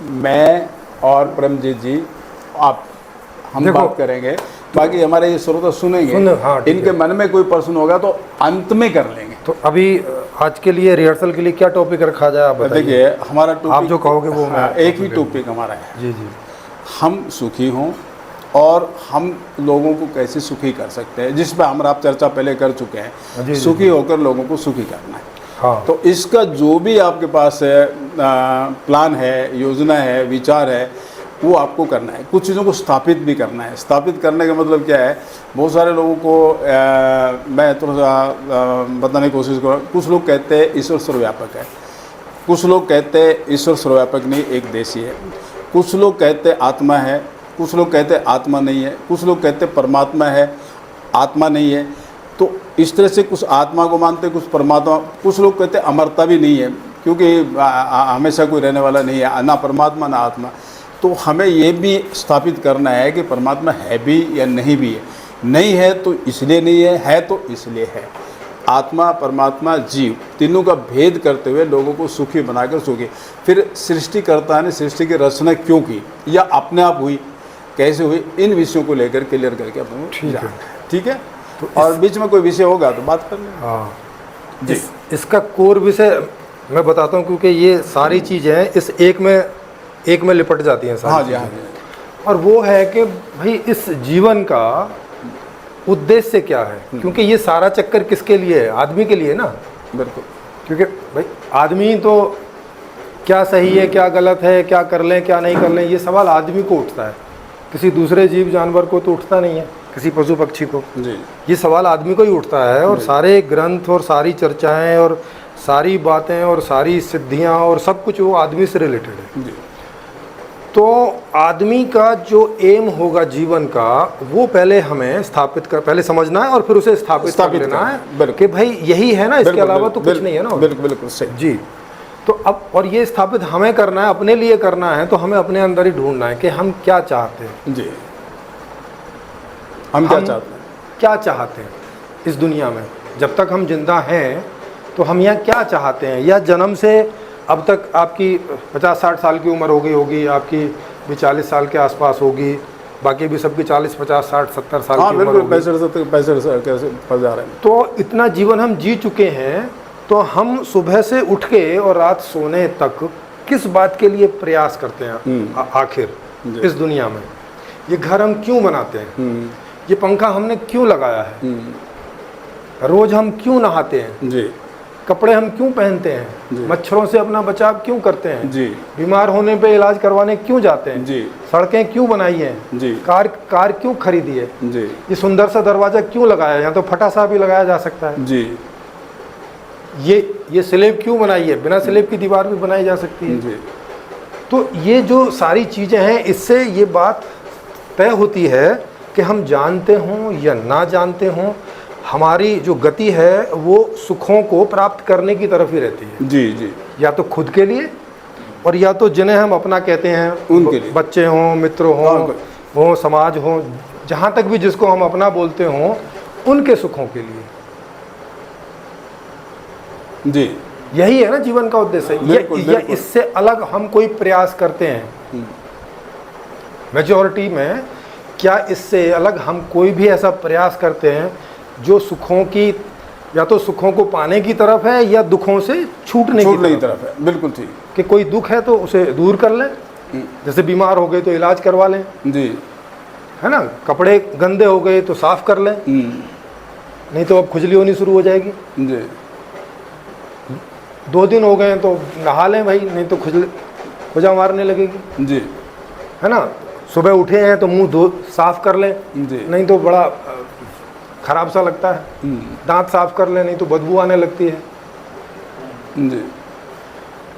मैं और परमजीत जी, आप, हम बात करेंगे, बाकी हमारे ये श्रोता सुनेंगे। हाँ, इनके मन में कोई प्रश्न होगा तो अंत में कर लेंगे। तो अभी आज के लिए रिहर्सल के लिए क्या टॉपिक रखा जाए आप बताइए। देखिए हमारा टॉपिक, आप जो कहोगे वो मैं एक ही टॉपिक हमारा है। जी जी। हम सुखी हों और हम लोगों को कैसे सुखी कर सकते हैं, जिस पर हम आप चर्चा पहले कर चुके हैं। सुखी होकर लोगों को सुखी करना है। हाँ। तो इसका जो भी आपके पास है प्लान है, योजना है, विचार है, वो आपको करना है। कुछ चीज़ों को स्थापित भी करना है। स्थापित करने का मतलब क्या है, बहुत सारे लोगों को मैं थोड़ा सा बताने की कोशिश करूँ। कुछ लोग कहते हैं ईश्वर सर्वव्यापक है, कुछ लोग कहते हैं ईश्वर सर्वव्यापक नहीं, एक देशी है, कुछ लोग कहते हैं आत्मा है, कुछ लोग कहते हैं आत्मा नहीं है, कुछ लोग कहते हैं परमात्मा है, आत्मा नहीं है। तो इस तरह से कुछ आत्मा को मानते, कुछ परमात्मा, कुछ लोग कहते हैं अमरता भी नहीं है, क्योंकि हमेशा कोई रहने वाला नहीं है, ना परमात्मा ना आत्मा। तो हमें ये भी स्थापित करना है कि परमात्मा है भी या नहीं भी है। नहीं है तो इसलिए नहीं है तो इसलिए है। आत्मा, परमात्मा, जीव, तीनों का भेद करते हुए लोगों को सुखी बनाकर सुखी। फिर सृष्टिकर्ता ने सृष्टि की रचना क्यों की या अपने आप हुई, कैसे हुई, इन विषयों को लेकर क्लियर करके अपने ठीक है। तो और बीच में कोई विषय होगा तो बात कर लेंगे। हाँ जी। इसका कोर विषय मैं बताता हूँ, क्योंकि ये सारी चीज़ें इस एक में लिपट जाती हैं सारी। हाँ जी, हाँ जी। और वो है कि भाई इस जीवन का उद्देश्य क्या है, क्योंकि ये सारा चक्कर किसके लिए है, आदमी के लिए ना। बिल्कुल। क्योंकि भाई आदमी तो क्या सही है क्या गलत है, क्या कर लें क्या नहीं कर लें, ये सवाल आदमी को उठता है। किसी दूसरे जीव जानवर को तो उठता नहीं है, किसी पशु पक्षी को जी। ये सवाल आदमी को ही उठता है। और सारे ग्रंथ और सारी चर्चाएं और सारी बातें और सारी सिद्धियां और सब कुछ वो आदमी से रिलेटेड है। जी। तो आदमी का जो एम होगा जीवन का, वो पहले हमें स्थापित कर, पहले समझना है और फिर उसे स्थापित कर लेना है कि भाई यही है ना, इसके अलावा तो कुछ नहीं है ना। बिल्कुल बिल्कुल सही जी। तो अब और ये स्थापित हमें करना है, अपने लिए करना है, तो हमें अपने अंदर ही ढूंढना है कि हम क्या चाहते हैं। जी। हम क्या चाहते हैं, क्या चाहते हैं इस दुनिया में। जब तक हम जिंदा हैं तो हम यहाँ क्या चाहते हैं। या जन्म से अब तक आपकी 50-60 साल की उम्र हो गई होगी, आपकी भी 40 साल के आसपास होगी, बाकी भी सबकी 40, 50, 60, 70 साल की उम्र होगी। 65 कैसे फंस जा रहे हैं। तो इतना जीवन हम जी चुके हैं, तो हम सुबह से उठ के और रात सोने तक किस बात के लिए प्रयास करते हैं आखिर इस दुनिया में। ये घर हम क्यों बनाते हैं, ये पंखा हमने क्यों लगाया है, रोज हम क्यों नहाते हैं जी, कपड़े हम क्यों पहनते हैं, मच्छरों से अपना बचाव क्यों करते हैं जी, बीमार होने पे इलाज करवाने क्यों जाते हैं जी, सड़कें क्यों बनाई हैं जी, कार क्यों खरीदी है जी, ये सुंदर सा दरवाजा क्यों लगाया है, यहाँ तो फटा सा भी लगाया जा सकता है जी, ये स्लेब क्यों बनाई है, बिना स्लेब की दीवार भी बनाई जा सकती है जी। तो ये जो सारी चीज़ें हैं, इससे ये बात तय होती है कि हम जानते हों या ना जानते हों, हमारी जो गति है वो सुखों को प्राप्त करने की तरफ ही रहती है। जी जी। या तो खुद के लिए और या तो जिन्हें हम अपना कहते हैं उनके लिए, बच्चे हों, मित्र हों, समाज हों, जहाँ तक भी जिसको हम अपना बोलते हों, उनके सुखों के लिए। जी, यही है ना जीवन का उद्देश्य। या इससे अलग हम कोई प्रयास करते हैं मेजॉरिटी में, क्या इससे अलग हम कोई भी ऐसा प्रयास करते हैं जो सुखों की, या तो सुखों को पाने की तरफ है या दुखों से छूटने की तरफ है। बिल्कुल ठीक। कि कोई दुख है तो उसे दूर कर लें, जैसे बीमार हो गए तो इलाज करवा लें, जी, है ना, कपड़े गंदे हो गए तो साफ कर लें, नहीं तो अब खुजली होनी शुरू हो जाएगी। जी, 2 दिन हो गए तो नहा लें भाई, नहीं तो खुजा मारने लगेगी, जी, है ना। सुबह उठे हैं तो मुंह साफ कर लें, नहीं तो बड़ा खराब सा लगता है। दांत साफ कर लें, नहीं तो बदबू आने लगती है। जी।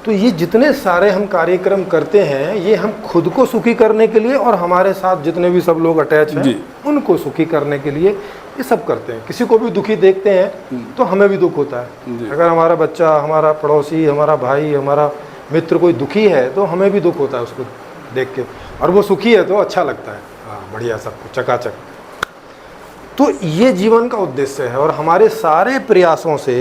तो ये जितने सारे हम कार्यक्रम करते हैं, ये हम खुद को सुखी करने के लिए और हमारे साथ जितने भी सब लोग अटैच हैं उनको सुखी करने के लिए ये सब करते हैं। किसी को भी दुखी देखते हैं तो हमें भी दुख होता है। अगर हमारा बच्चा, हमारा पड़ोसी, हमारा भाई, हमारा मित्र कोई दुखी है तो हमें भी दुख होता है उसको देख के, और वो सुखी है तो अच्छा लगता है, हाँ बढ़िया, सब कुछ चकाचक। तो ये जीवन का उद्देश्य है और हमारे सारे प्रयासों से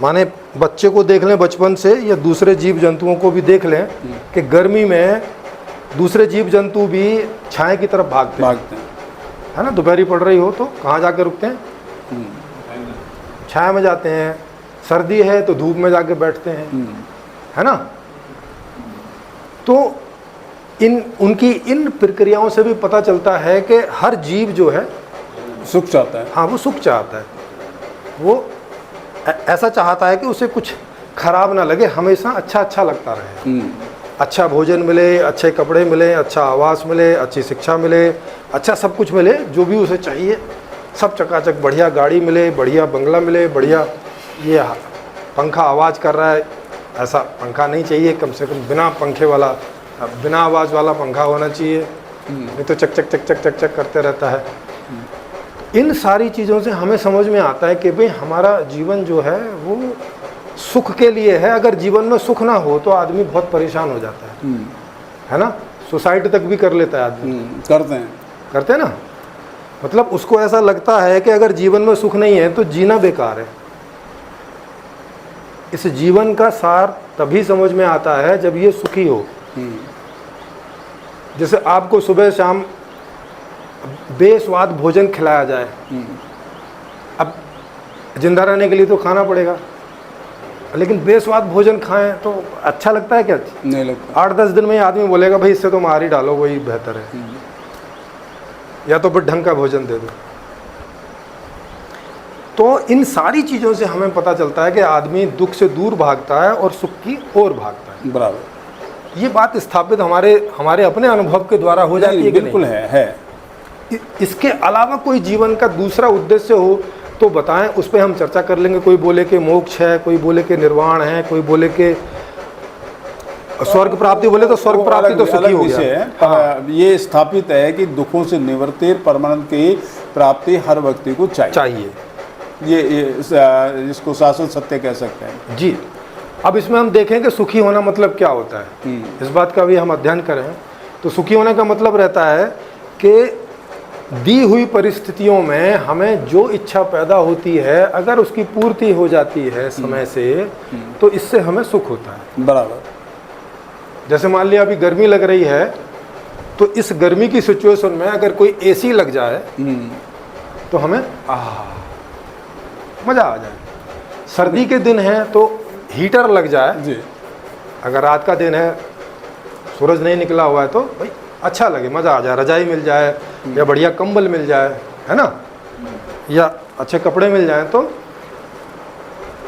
माने बच्चे को देख लें बचपन से या दूसरे जीव जंतुओं को भी देख लें कि गर्मी में दूसरे जीव जंतु भी छाया की तरफ भागते हैं, है ना। दोपहरी पड़ रही हो तो कहाँ जाकर रुकते हैं? छाया में जाते हैं। सर्दी है तो धूप में जाके बैठते हैं, है ना। तो उनकी इन प्रक्रियाओं से भी पता चलता है कि हर जीव जो है सुख चाहता है। हाँ, वो सुख चाहता है। वो ऐसा चाहता है कि उसे कुछ खराब ना लगे, हमेशा अच्छा अच्छा लगता रहे। अच्छा भोजन मिले, अच्छे कपड़े मिले, अच्छा आवास मिले, अच्छी शिक्षा मिले, अच्छा सब कुछ मिले जो भी उसे चाहिए, सब चकाचक, बढ़िया गाड़ी मिले, बढ़िया बंगला मिले, बढ़िया ये पंखा आवाज़ कर रहा है, ऐसा पंखा नहीं चाहिए, कम से कम बिना पंखे वाला, बिना आवाज़ वाला पंखा होना चाहिए, नहीं तो चक चक चक चक चक चक करते रहता है। इन सारी चीज़ों से हमें समझ में आता है कि भाई हमारा जीवन जो है वो सुख के लिए है। अगर जीवन में सुख ना हो तो आदमी बहुत परेशान हो जाता है ना। सुसाइड तक भी कर लेता है आदमी। करते हैं ना। मतलब उसको ऐसा लगता है कि अगर जीवन में सुख नहीं है तो जीना बेकार है। इस जीवन का सार तभी समझ में आता है जब ये सुखी हो। जैसे आपको सुबह शाम बेस्वाद भोजन खिलाया जाए, अब जिंदा रहने के लिए तो खाना पड़ेगा, लेकिन बेस्वाद भोजन खाएं तो अच्छा लगता है क्या? नहीं लगता। 8-10 दिन में ही आदमी बोलेगा भाई इससे तो मार ही डालो, वही बेहतर है, या तो फिर ढंग का भोजन दे दो। तो इन सारी चीज़ों से हमें पता चलता है कि आदमी दुख से दूर भागता है और सुख की ओर भागता है। बराबर। ये बात स्थापित हमारे अपने अनुभव के द्वारा हो जाती है कि बिल्कुल नहीं? है। इसके अलावा कोई जीवन का दूसरा उद्देश्य हो तो बताएं, उस पर हम चर्चा कर लेंगे। कोई बोले कि मोक्ष है, कोई बोले कि निर्वाण है, कोई बोले कि स्वर्ग प्राप्ति, बोले तो स्वर्ग प्राप्ति तो सुखी हो गया। हाँ। ये स्थापित है कि दुखों से निवृत्ति परमानंद की प्राप्ति हर व्यक्ति को चाहिए। ये इसको शाश्वत सत्य कह सकते हैं जी। अब इसमें हम देखें कि सुखी होना मतलब क्या होता है। इस बात का भी हम अध्ययन करें तो सुखी होने का मतलब रहता है कि दी हुई परिस्थितियों में हमें जो इच्छा पैदा होती है, अगर उसकी पूर्ति हो जाती है समय से, तो इससे हमें सुख होता है। बराबर। जैसे मान लिया अभी गर्मी लग रही है, तो इस गर्मी की सिचुएशन में अगर कोई एसी लग जाए तो हमें मज़ा आ जाए। सर्दी के दिन है तो हीटर लग जाए जी। अगर रात का दिन है, सूरज नहीं निकला हुआ है, तो भाई अच्छा लगे, मज़ा आ जाए, रजाई मिल जाए या बढ़िया कंबल मिल जाए, है ना, या अच्छे कपड़े मिल जाएं।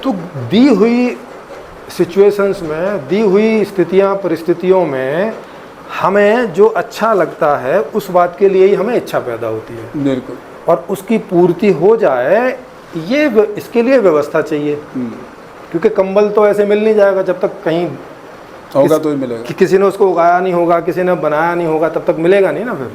तो दी हुई सिचुएशंस में, दी हुई स्थितियां परिस्थितियों में हमें जो अच्छा लगता है उस बात के लिए ही हमें इच्छा पैदा होती है। बिल्कुल। और उसकी पूर्ति हो जाए, ये इसके लिए व्यवस्था चाहिए। क्योंकि कंबल तो ऐसे मिल नहीं जाएगा जब तक कहीं होगा तो ही मिलेगा। कि किसी ने उसको उगाया नहीं होगा, किसी ने बनाया नहीं होगा, तब तक मिलेगा नहीं ना फिर।